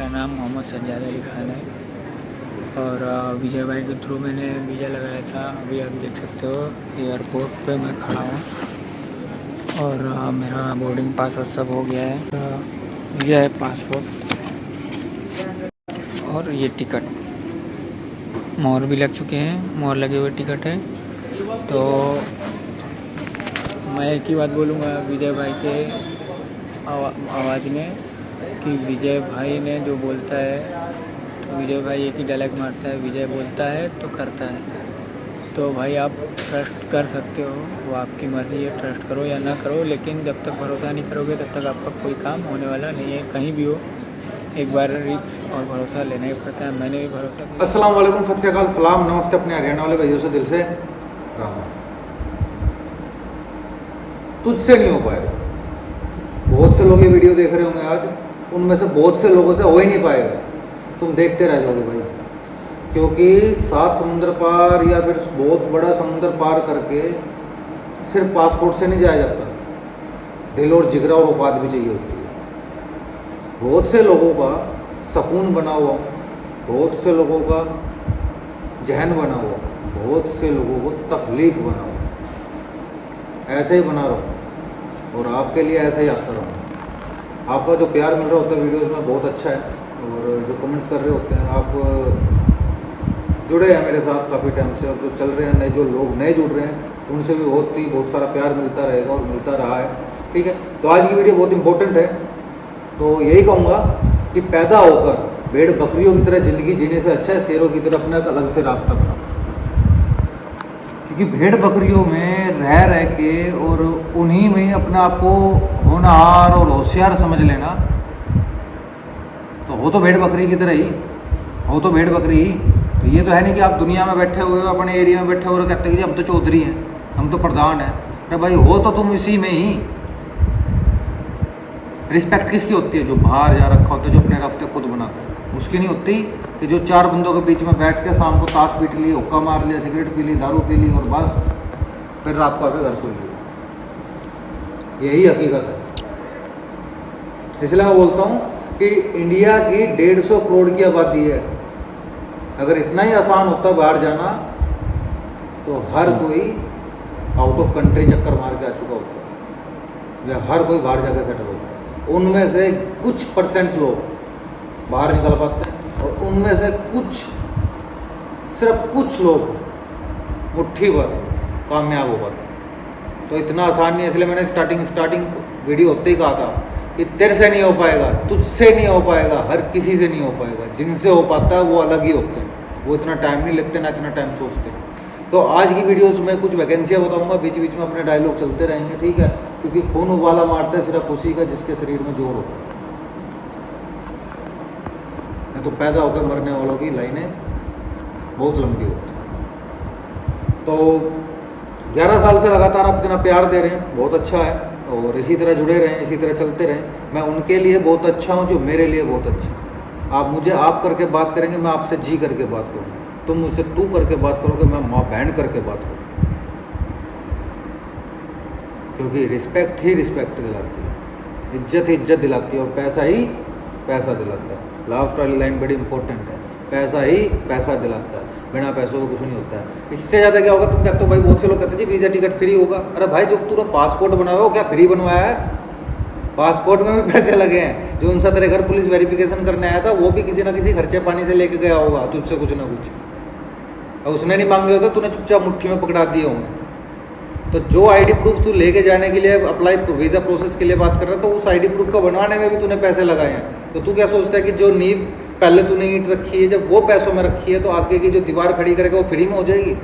मेरा नाम मोहम्मद सज्जाद अली खान है और विजय भाई के थ्रू मैंने वीज़ा लगाया था। अभी आप देख सकते हो एयरपोर्ट पे मैं खड़ा हूँ और मेरा बोर्डिंग पास और सब हो गया है। वीज़ा है, पासपोर्ट और ये टिकट, मोहर भी लग चुके हैं, मोहर लगे हुए टिकट है। तो मैं एक ही बात बोलूँगा विजय भाई के आवाज़ में कि विजय भाई ने जो बोलता है तो विजय भाई एक ही डायलॉग मारता है, विजय बोलता है तो करता है। तो भाई आप ट्रस्ट कर सकते हो, वो आपकी मर्ज़ी है, ट्रस्ट करो या ना करो, लेकिन जब तक भरोसा नहीं करोगे तब तक आपका कोई काम होने वाला नहीं है। कहीं भी हो एक बार रिस्क और भरोसा लेना ही पड़ता है। मैंने भी भरोसा किया। अस्सलाम वालेकुम, सत श्री अकाल, सलाम, नमस्ते अपने हरियाणा वाले भाइयों से दिल से राम। तुझसे नहीं हो पाएगा। बहुत से लोग ये वीडियो देख रहे होंगे आज, उनमें से बहुत से लोगों से हो ही नहीं पाएगा। तुम देखते रह जाओगे भाई, क्योंकि 7 समुंदर पार या फिर बहुत बड़ा समुंदर पार करके सिर्फ पासपोर्ट से नहीं जाया जाता, दिल और जिगरा और औकात भी चाहिए होती है। बहुत से लोगों का सुकून बना हुआ, बहुत से लोगों का जहन बना हुआ, बहुत से लोगों को तकलीफ बना हुआ, ऐसे ही बना रहो और आपके लिए ऐसा ही आता रहो। आपका जो प्यार मिल रहा होता है वीडियोस में बहुत अच्छा है, और जो कमेंट्स कर रहे होते हैं, आप जुड़े हैं मेरे साथ काफ़ी टाइम से, और जो चल रहे हैं नए, जो लोग नए जुड़ रहे हैं उनसे भी बहुत सारा प्यार मिलता रहेगा और मिलता रहा है। ठीक है, तो आज की वीडियो बहुत इंपॉर्टेंट है। तो यही कहूँगा कि पैदा होकर भेड़ बकरियों की तरह ज़िंदगी जीने से अच्छा है शेरों की तरह अपना एक अलग से रास्ता बनाओ। क्योंकि भेड़ बकरियों में रह के और उन्हीं में अपने आप को होनहार और होशियार समझ लेना, तो हो तो भेड़ बकरी की तरह ही, हो तो भेड़ बकरी ही। तो ये तो है नहीं कि आप दुनिया में बैठे हुए हो, अपने एरिया में बैठे हुए और कहते हैं कि हम तो चौधरी हैं, हम तो प्रधान हैं। अरे भाई, हो तो तुम इसी में ही। रिस्पेक्ट किसकी होती है? जो बाहर जा रखा होता है, जो अपने रास्ते खुद बनाता है, उसकी नहीं होती कि जो 4 बंदों के बीच में बैठ के शाम को ताश पीट ली, हुक्का मार लिया, सिगरेट पी ली, दारू पी ली और बस फिर रात को आके घर सो लिया। यही हकीकत है। इसलिए मैं बोलता हूँ कि इंडिया की 150 करोड़ की आबादी है। अगर इतना ही आसान होता बाहर जाना तो हर कोई आउट ऑफ कंट्री चक्कर मार के आ चुका होता, या हर कोई बाहर जाकर सेटल होता। उनमें से कुछ % लोग बाहर निकल पाते हैं और उनमें से सिर्फ कुछ लोग मुट्ठी भर कामयाब हो पाते हैं। तो इतना आसान नहीं है। इसलिए मैंने स्टार्टिंग वीडियो होते ही कहा था कि तेरे से नहीं हो पाएगा, तुझसे नहीं हो पाएगा, हर किसी से नहीं हो पाएगा। जिनसे हो पाता है वो अलग ही होते हैं, वो इतना टाइम नहीं लगते, ना इतना टाइम सोचते। तो आज की वीडियोस में कुछ वैकेंसियाँ बताऊंगा, बीच बीच में अपने डायलॉग चलते रहेंगे, ठीक है? क्योंकि खून उबाला मारता है सिर्फ उसी का जिसके शरीर में जोर होता है। तो पैदा होकर मरने वालों की लाइनें बहुत लंबी होती हैं। तो 11 साल से लगातार आप इतना प्यार दे रहे हैं, बहुत अच्छा है, और इसी तरह जुड़े रहें, इसी तरह चलते रहें। मैं उनके लिए बहुत अच्छा हूँ जो मेरे लिए बहुत अच्छा है। आप मुझे आप करके बात करेंगे, मैं आपसे जी करके बात करूँगा। तुम मुझसे तू करके बात करोगे, मैं माँ बहन करके बात करूँगा। क्योंकि रिस्पेक्ट ही रिस्पेक्ट दिलाती है, इज्जत ही इज्जत दिलाती है, और पैसा ही पैसा दिलाता है। लास्ट वाली लाइन बड़ी इंपॉर्टेंट है, पैसा ही पैसा दिलाता है, बिना पैसों को कुछ नहीं होता है। इससे ज़्यादा क्या होगा? तुम कहते हो भाई, बहुत से लोग कहते हैं जी वीज़ा टिकट फ्री होगा। अरे भाई, जो तूने पासपोर्ट बनवाया हो क्या फ्री बनवाया है? पासपोर्ट में भी पैसे लगे हैं। जो उनसे तेरे घर पुलिस वेरिफिकेशन करने आया था, वो भी किसी ना किसी खर्चे पानी से लेके गया होगा तुझसे कुछ ना कुछ, और उसने नहीं मांगे होते, तूने चुपचाप मुट्ठी में पकड़ा दिए होंगे। तो जो आईडी प्रूफ तू लेके जाने के लिए अप्लाई वीज़ा प्रोसेस के लिए बात कर रहा है, तो उस आईडी प्रूफ को बनवाने में भी तूने पैसे लगाए हैं। तो तू क्या सोचता है कि जो नींव पहले तूने ईंट रखी है, जब वो पैसों में रखी है, तो आगे की जो दीवार खड़ी करेगा वो फ्री में हो जाएगी?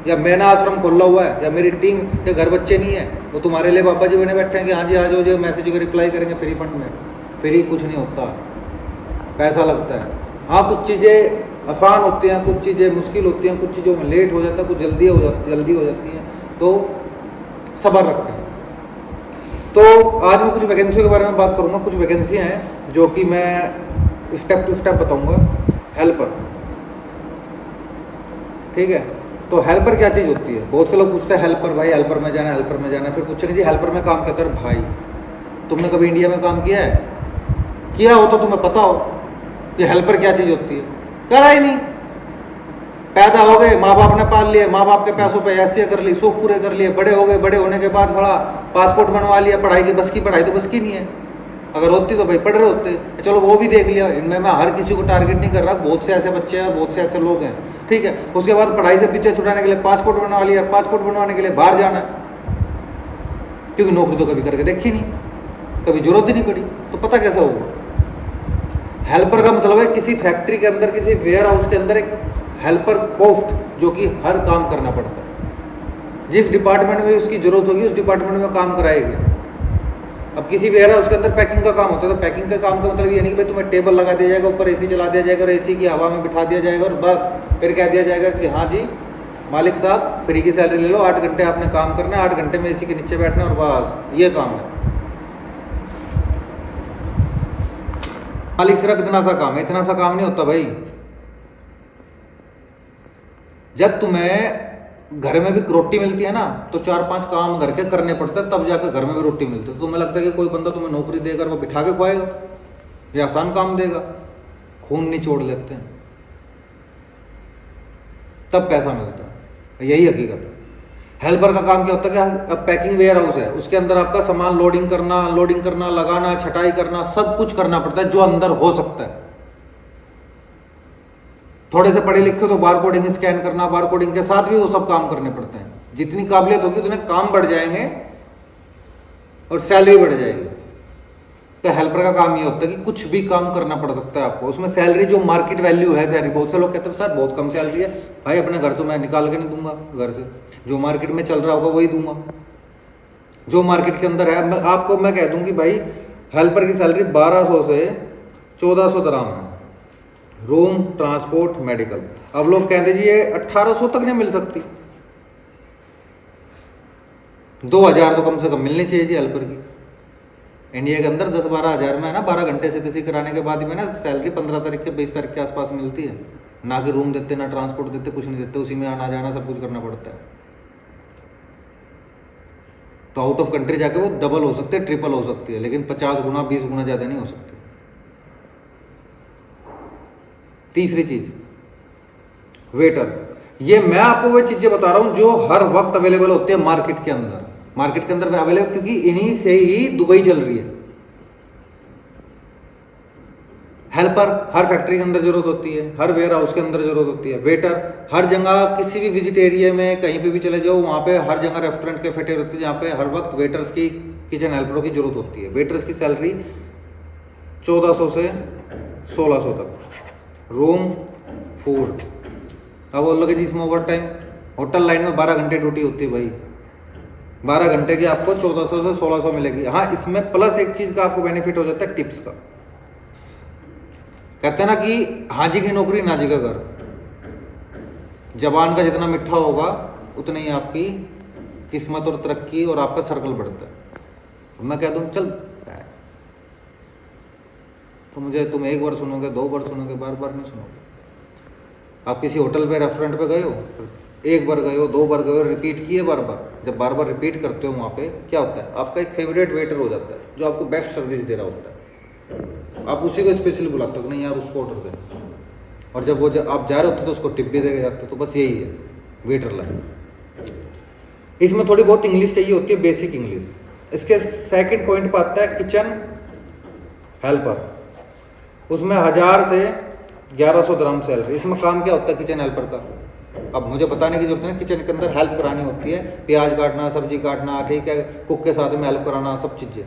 या मैंने आश्रम खोला हुआ है, या मेरी टीम के घर बच्चे नहीं है, वो तुम्हारे लिए बाबा जी बने बैठे हैं कि हाँ जी आ जाओ, जो मैसेज को रिप्लाई करेंगे फ्री फंड में? फ्री कुछ नहीं होता, पैसा लगता है। हाँ, कुछ चीज़ें आसान होती हैं, कुछ चीज़ें मुश्किल होती हैं, कुछ चीज़ों में लेट हो जाता है, कुछ जल्दी हो जाती हैं, तो सब्र रखें। तो आज मैं कुछ वैकेंसियों के बारे में बात करूँगा। कुछ वैकेंसियाँ हैं जो कि मैं स्टेप टू स्टेप बताऊँगा। हेल्पर, ठीक है? तो हेल्पर क्या चीज़ होती है? बहुत से लोग पूछते हैं हेल्पर, भाई हेल्पर में जाना, हेल्पर में जाना। फिर पूछेंगे जी हेल्पर में काम क्या कर? भाई तुमने कभी इंडिया में काम किया है? किया हो तो तुम्हें पता हो कि हेल्पर क्या चीज होती है, करा ही नहीं। पैदा हो गए, माँ बाप ने पाल लिए, माँ बाप के पैसों पे ऐसे कर ली, शौक पूरे कर लिए, बड़े हो गए, बड़े होने के बाद थोड़ा पासपोर्ट बनवा लिया, पढ़ाई की बस की, पढ़ाई तो बस की नहीं है, अगर होती तो भाई पढ़ रहे होते, चलो वो भी देख लिया। इनमें मैं हर किसी को टारगेट नहीं कर रहा, बहुत से ऐसे बच्चे हैं, बहुत से ऐसे लोग हैं, ठीक है। उसके बाद पढ़ाई से पीछे छुड़ाने के लिए पासपोर्ट बनवा लिया, पासपोर्ट बनवाने के लिए बाहर जाना है, क्योंकि नौकरी तो कभी करके देखी नहीं, कभी जरूरत ही नहीं पड़ी, तो पता कैसा होगा। हेल्पर का मतलब है किसी फैक्ट्री के अंदर, किसी वेयर हाउस के अंदर एक हेल्पर पोस्ट, जो कि हर काम करना पड़ता है, जिस डिपार्टमेंट में उसकी जरूरत होगी उस डिपार्टमेंट में काम कराएगी। अब किसी वेयर हाउस के अंदर पैकिंग का काम होता है, तो पैकिंग का काम का मतलब ये नहीं कि भाई तुम्हें टेबल लगा दिया जाएगा, ऊपर एसी चला दिया जाएगा और एसी की हवा में बिठा दिया जाएगा और बस फिर कह दिया जाएगा कि हाँ जी मालिक साहब फ्री की सैलरी ले लो, 8 घंटे आपने काम करना है, 8 घंटे में एसी के नीचे बैठना और बस ये काम है। मालिक सिर्फ इतना सा काम है, इतना सा काम नहीं होता भाई। जब तुम्हें घर में भी रोटी मिलती है ना, तो 4-5 काम घर के करने पड़ते हैं, तब जाकर घर में भी रोटी मिलती है। तो तुम्हें लगता है कि कोई बंदा तुम्हें नौकरी देकर वो बिठा के खुआएगा, ये आसान काम देगा, खून निचोड़ लेते हैं, तब पैसा मिलता है, यही हकीकत है। हेल्पर का काम क्या होता है कि अब पैकिंग वेयर हाउस है, उसके अंदर आपका सामान लोडिंग करना, अनलोडिंग करना, लगाना, छटाई करना, सब कुछ करना पड़ता है जो अंदर हो सकता है। थोड़े से पढ़े लिखे तो बार कोडिंग स्कैन करना, बार कोडिंग के साथ भी वो सब काम करने पड़ते हैं। जितनी काबिलियत होगी उतने काम बढ़ जाएंगे और सैलरी बढ़ जाएगी। तो हेल्पर का काम ये होता है कि कुछ भी काम करना पड़ सकता है आपको, उसमें सैलरी जो मार्केट वैल्यू है सैलरी, बहुत से लोग कहते हैं सर बहुत कम सैलरी है, भाई अपने घर तो मैं निकाल के नहीं दूंगा, घर से जो मार्केट में चल रहा होगा वही दूंगा, जो मार्केट के अंदर है। मैं कह दूं कि भाई हेल्पर की सैलरी 1200 से 1400 दराम है, रूम, ट्रांसपोर्ट, मेडिकल। अब लोग कहते जी ये 1800 तक नहीं मिल सकती, 2000 तो कम से कम मिलनी चाहिए जी हेल्पर की। इंडिया के अंदर 10-12 हज़ार में है ना, 12 घंटे से किसी कराने के बाद में ना सैलरी 15 तारीख के 20 तारीख के आसपास मिलती है। ना कि रूम देते, ना ट्रांसपोर्ट देते, कुछ नहीं देते, उसी में आना जाना सब कुछ करना पड़ता है। तो आउट ऑफ कंट्री जाके वो डबल हो सकते हैं, ट्रिपल हो सकती है, लेकिन 50 गुना 20 गुना ज़्यादा नहीं हो सकती। तीसरी चीज वेटर, ये मैं आपको वो चीजें बता रहा हूं जो हर वक्त अवेलेबल होती है मार्केट के अंदर, अवेलेबल, क्योंकि इन्हीं से ही दुबई चल रही है। हेल्पर हर फैक्ट्री के अंदर जरूरत होती है, हर वेयर हाउस के अंदर जरूरत होती है। वेटर हर जगह, किसी भी विजिट एरिया में कहीं पे भी चले जाओ, वहां पे हर जगह रेस्टोरेंट के फेटे होती है जहाँ पे हर वक्त वेटर्स की, किचन हेल्परों की जरूरत होती है। वेटर्स की सैलरी 1400 से 1600 तक, रूम, फूड। अब बोल लोगे जी इसमें ओवर टाइम, होटल लाइन में 12 घंटे ड्यूटी होती है भाई, 12 घंटे की आपको 1400 से 1600 मिलेगी। हाँ, इसमें प्लस एक चीज का आपको बेनिफिट हो जाता है, टिप्स का। कहते हैं ना कि हाजी की नौकरी नाजी का घर, जबान का जितना मिठा होगा उतनी ही आपकी किस्मत और तरक्की और आपका सर्कल बढ़ता है। मैं कह दूं चल, तो मुझे तुम एक बार सुनोगे, 2 बार सुनोगे, बार बार नहीं सुनोगे। आप किसी होटल पे, रेस्टोरेंट पे गए हो, एक बार गए हो, 2 बार गए हो, रिपीट किए बार बार। जब बार बार रिपीट करते हो वहाँ पे क्या होता है, आपका एक फेवरेट वेटर हो जाता है जो आपको बेस्ट सर्विस दे रहा होता है। आप उसी को स्पेशली बुलाते हो, नहीं यार उसको ऑर्डर दे, और जब आप जा रहे होते तो उसको टिप भी दे के जाते हो। तो बस यही है वेटर लाइन। इसमें थोड़ी बहुत इंग्लिश चाहिए होती है, बेसिक इंग्लिश। इसके सेकंड पॉइंट पर आता है किचन हेल्पर, उसमें 1000 से 1100 दिरहम सैलरी। इसमें काम क्या होता है किचन हेल्पर का, अब मुझे बताने की जरूरत नहीं, किचन के अंदर हेल्प करानी होती है, प्याज काटना, सब्जी काटना, ठीक है, कुक के साथ में हेल्प कराना, सब चीज़ें,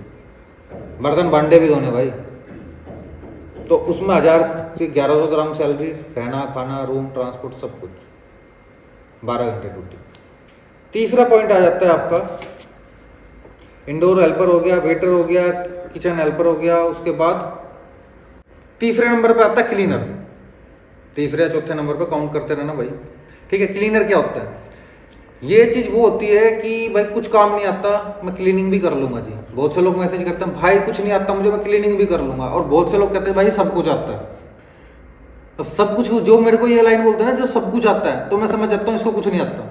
बर्तन भांडे भी धोने भाई। तो उसमें 1000 से 1100 दिरहम सैलरी, रहना, खाना, रूम, ट्रांसपोर्ट, सब कुछ, 12 घंटे ड्यूटी। तीसरा पॉइंट आ जाता है आपका इंडोर हेल्पर हो गया, वेटर हो गया, किचन हेल्पर हो गया। उसके बाद तीसरे नंबर पे आता है क्लीनर, तीसरे या चौथे नंबर पे काउंट करते रहना भाई, ठीक है। क्लीनर क्या होता है, ये चीज वो होती है कि भाई कुछ काम नहीं आता, मैं क्लीनिंग भी कर लूंगा जी। बहुत से लोग मैसेज करते हैं भाई कुछ नहीं आता मुझे, मैं क्लीनिंग भी कर लूंगा। और बहुत से लोग कहते हैं भाई सब कुछ आता है। अब सब कुछ, जो मेरे को ये लाइन बोलते हैं ना, जो सब कुछ आता है, तो मैं समझ जाता हूँ इसको कुछ नहीं आता।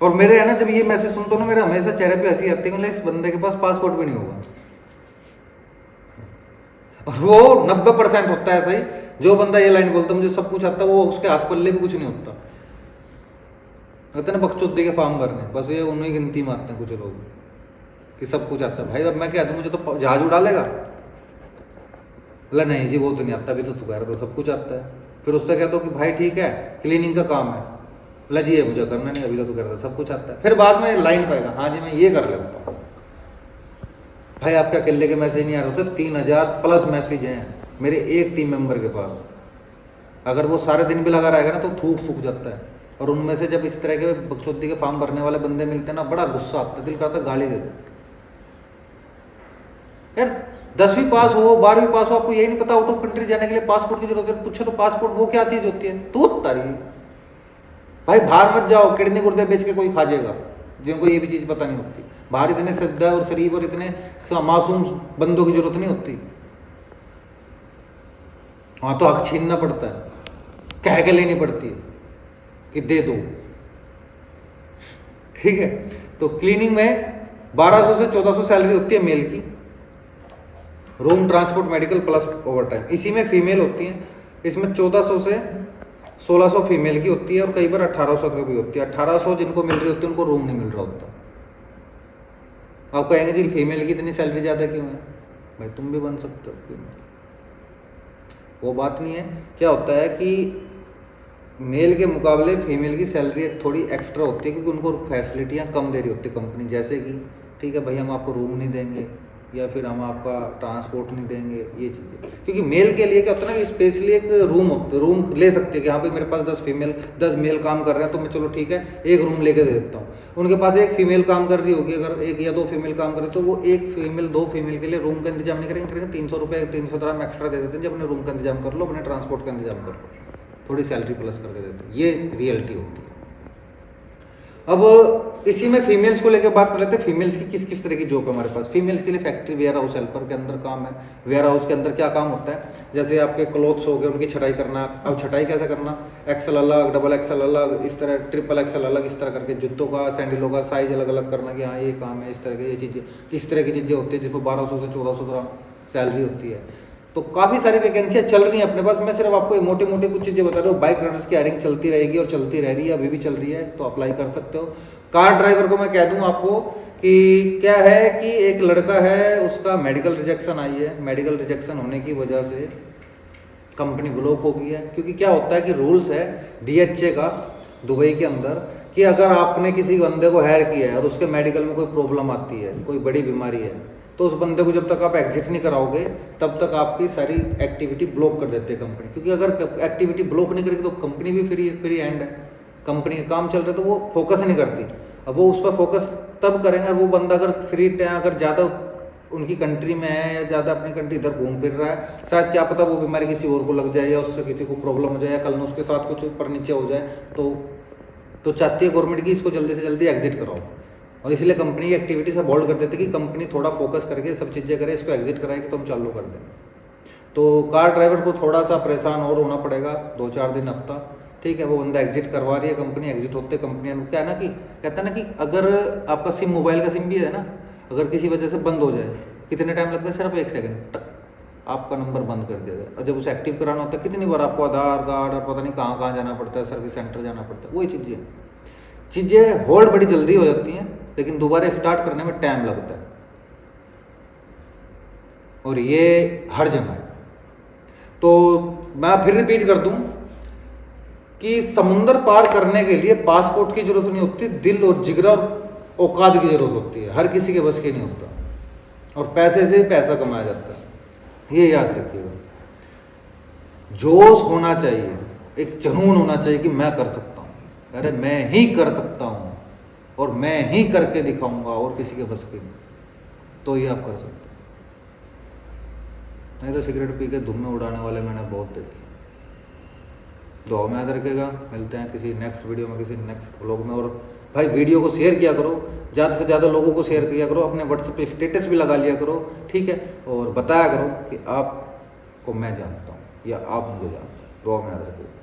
और मेरे है ना, जब ये मैसेज सुनता हूँ ना, मेरे हमेशा चेहरे पे हंसी आती है, इस बंदे के पास पासपोर्ट भी नहीं होगा। और वो 90% होता है ऐसा ही। जो बंदा ये लाइन बोलता है मुझे सब कुछ आता है, वो उसके हाथ पल्ले भी कुछ नहीं होता। कहते हैं ना बकचोदी के फार्म भरने, बस ये उन्हीं गिनती में आते हैं कुछ लोग कि सब कुछ आता है। भाई अब मैं कह दूं मुझे तो जहाज उड़ा लेगा, बोला नहीं जी वो तो नहीं आता, अभी तो तू कह रहा था सब कुछ आता है। फिर उससे कहता हूँ कि भाई ठीक है क्लीनिंग का काम है, बोला जी ये मुझे करना नहीं, अभी तो तू कह रहा था सब कुछ आता है। फिर बाद में लाइन पाएगा, हाँ जी मैं ये कर लेता हूँ। भाई आपके अकेले के मैसेज नहीं आ रहे होते, 3000 प्लस मैसेज हैं मेरे एक टीम मेंबर के पास। अगर वो सारे दिन भी लगा रहेगा ना तो थूक सूख जाता है। और उनमें से जब इस तरह के बकचोदी के फॉर्म भरने वाले बंदे मिलते हैं ना, बड़ा गुस्सा आता है, दिल करता है गाली दे दो। यार 10वीं पास हो 12वीं पास हो, आपको यही नहीं पता आउट ऑफ कंट्री जाने के लिए पासपोर्ट की जरूरत है? पूछो तो पासपोर्ट वो क्या चीज होती है? तो तारी भाई बाहर मत जाओ, किडनी गुर्दे बेच के कोई खा जाएगा, जिनको ये भी चीज पता नहीं होती। बाहर इतने श्रद्धा और शरीफ और इतने मासूम बंदों की जरूरत नहीं होती। वहां तो हक छीनना पड़ता है, कह के लेनी पड़ती है कि दे दो। ठीक है, तो क्लीनिंग में 1200 से 1400 सैलरी होती है मेल की, room transport medical plus over time. इसी में फीमेल होती हैं, इसमें 1400 से 1600 फीमेल की होती है और कई बार 1800 तक भी होती है। 1800 जिनको मिल रही होती है उनको रूम नहीं मिल रहा होता। आप कहेंगे जी फीमेल की इतनी सैलरी ज़्यादा क्यों है? भाई तुम भी बन सकते हो फीमेल, वो बात नहीं है। क्या होता है कि मेल के मुकाबले फीमेल की सैलरी थोड़ी एक्स्ट्रा होती है, क्योंकि उनको फैसिलिटियाँ कम दे रही होती है कंपनी। जैसे कि ठीक है भाई हम आपको रूम नहीं देंगे, या फिर हम आपका ट्रांसपोर्ट नहीं देंगे, ये चीज़ें। क्योंकि मेल के लिए क्या होता है ना कि स्पेशली एक रूम ले सकते हैं कि हाँ भाई मेरे पास 10 मेल काम कर रहे हैं, तो मैं चलो ठीक है एक रूम लेके दे देता हूँ। उनके पास एक फीमेल काम कर रही होगी, अगर 1 या 2 फीमेल काम करे तो वो 1 फीमेल 2 फीमेल के लिए रूम का इंतजाम नहीं करेंगे, 300 रुपये 300 ग्राम एक्स्ट्रा दे देते हैं, जब अपने रूम का इंतजाम कर लो, अपने ट्रांसपोर्ट का इंतजाम कर लो, थोड़ी सैलरी प्लस करके देते हैं। ये रियलिटी होती है। अब इसी में फीमेल्स को लेकर बात कर लेते हैं, फीमेल्स की किस किस तरह की जॉब है हमारे पास। फीमेल्स के लिए फैक्ट्री वेयर हाउस हेल्पर के अंदर काम है। वेयर हाउस के अंदर क्या काम होता है, जैसे आपके क्लोथ्स हो गए उनकी छटाई करना। अब छटाई कैसे करना, एक्सेल अलग, डबल एक्सेल अलग, इस तरह ट्रिपल एक्सेल अलग, इस तरह करके जूतों का सैंडलों का साइज अलग अलग करना कि हाँ ये काम है, इस तरह की ये चीज़ें, इस तरह की चीज़ें होती है जिसमें 1200 से 1400 ग्राम सैलरी होती है। तो काफ़ी सारी वैकेंसियाँ चल रही हैं अपने पास। मैं सिर्फ आपको मोटे मोटे कुछ चीज़ें बता रहा हूँ। बाइक राइडर्स की हायरिंग चलती रहेगी और चलती रह रही है, अभी भी चल रही है, तो अप्लाई कर सकते हो। कार ड्राइवर को मैं कह दूं आपको कि क्या है कि एक लड़का है, उसका मेडिकल रिजेक्शन आई है। मेडिकल रिजेक्शन होने की वजह से कंपनी ब्लॉक हो गई है। क्योंकि क्या होता है कि रूल्स है DHA का दुबई के अंदर कि अगर आपने किसी बंदे को हायर किया है और उसके मेडिकल में कोई प्रॉब्लम आती है, कोई बड़ी बीमारी है, तो उस बंदे को जब तक आप एग्जिट नहीं कराओगे तब तक आपकी सारी एक्टिविटी ब्लॉक कर देती है कंपनी। क्योंकि अगर एक्टिविटी ब्लॉक नहीं करेगी तो कंपनी भी फ्री हैंड है, कंपनी का काम चल रहा है तो वो फोकस नहीं करती। अब वो उस पर फोकस तब करेंगे वो बंदा अगर फ्री टाइम अगर ज़्यादा उनकी कंट्री में है या ज़्यादा अपनी कंट्री इधर घूम फिर रहा है, शायद क्या पता वो बीमारी किसी और को लग जाए या उससे किसी को प्रॉब्लम हो जाए या कल में उसके साथ कुछ ऊपर नीचे हो जाए, तो चाहती है गवर्नमेंट की इसको जल्दी से जल्दी एग्जिट कराओ। और इसलिए कंपनी की एक्टिविटी से बोल्ड कर देते कि कंपनी थोड़ा फोकस करके सब चीज़ें करे, इसको एग्जिट कराएगी तो हम चालू कर दें। तो कार ड्राइवर को थोड़ा सा परेशान और होना पड़ेगा 2-4 दिन हफ्ता। ठीक है, वो बंदा एग्जिट करवा रही है कंपनी। एग्जिट होते कंपनियां क्या है ना कि कहता है ना कि अगर आपका सिम मोबाइल का सिम भी है ना, अगर किसी वजह से बंद हो जाए कितने टाइम लगता है? सिर्फ 1 सेकंड, टक आपका नंबर बंद कर दिया जाए। और जब उसे एक्टिव कराना होता है कितनी बार आपको आधार कार्ड और पता नहीं कहाँ कहाँ जाना पड़ता है, सर्विस सेंटर जाना पड़ता है। वही चीज़ें होल्ड बड़ी जल्दी हो जाती हैं, लेकिन दोबारा स्टार्ट करने में टाइम लगता है, और ये हर जगह है। तो मैं फिर रिपीट कर दूं कि समुंदर पार करने के लिए पासपोर्ट की जरूरत नहीं होती, दिल और जिगरा और औकात की जरूरत होती है। हर किसी के बस के नहीं होता, और पैसे से पैसा कमाया जाता है, ये याद रखिएगा। जोश होना चाहिए, एक जुनून होना चाहिए कि मैं कर सकता हूँ, अरे मैं ही कर सकता हूँ और मैं ही करके दिखाऊंगा और किसी के बस के नहीं, तो ये आप कर सकते हैं। नहीं तो सिगरेट पी के धुएं उड़ाने वाले मैंने बहुत देखे। दुआ में याद रखेगा। मिलते हैं किसी नेक्स्ट वीडियो में, किसी नेक्स्ट व्लॉग में। और भाई वीडियो को शेयर किया करो, ज़्यादा से ज़्यादा लोगों को शेयर किया करो, अपने व्हाट्सएप पे स्टेटस भी लगा लिया करो, ठीक है। और बताया करो कि आपको मैं जानता हूँ या आप मुझे जानते हैं। दुआ में याद रखेगा।